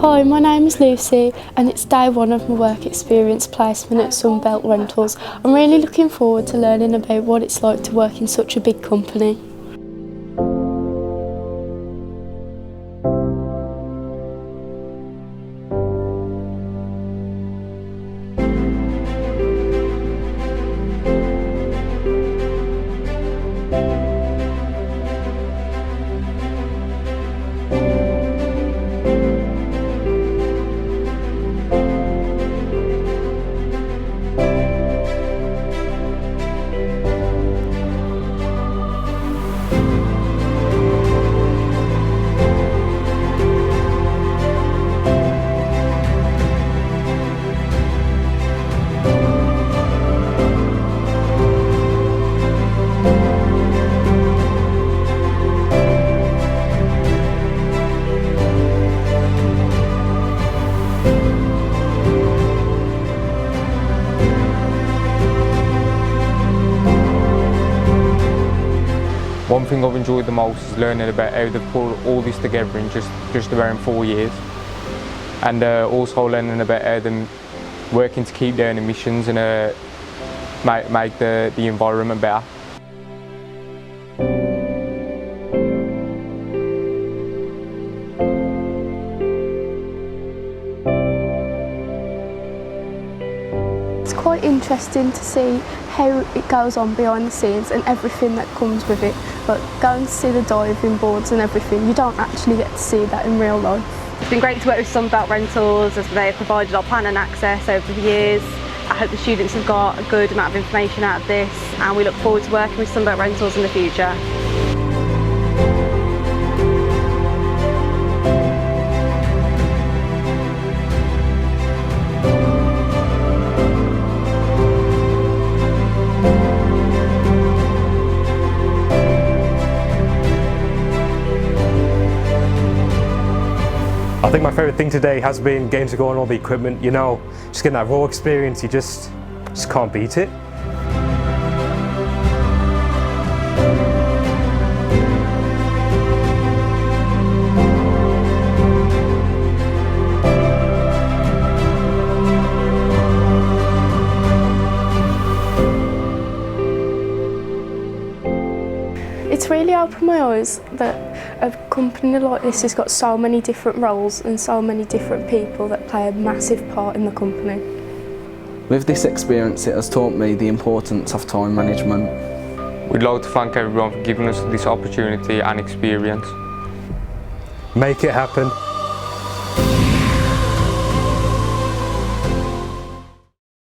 Hi, my name is Lucy and it's day one of my work experience placement at Sunbelt Rentals. I'm really looking forward to learning about what it's like to work in such a big company. One thing I've enjoyed the most is learning about how they've pulled all this together in just around 4 years, and also learning about how they're working to keep down emissions and make the environment better. It's quite interesting to see how it goes on behind the scenes and everything that comes with it. Like going to see the diving boards and everything, you don't actually get to see that in real life. It's been great to work with Sunbelt Rentals as they've provided our plan and access over the years. I hope the students have got a good amount of information out of this, and we look forward to working with Sunbelt Rentals in the future. I think my favourite thing today has been getting to go on all the equipment, you know, just getting that raw experience, you just can't beat it. It's really opened my eyes that a company like this has got so many different roles and so many different people that play a massive part in the company. With this experience, it has taught me the importance of time management. We'd like to thank everyone for giving us this opportunity and experience. Make it happen.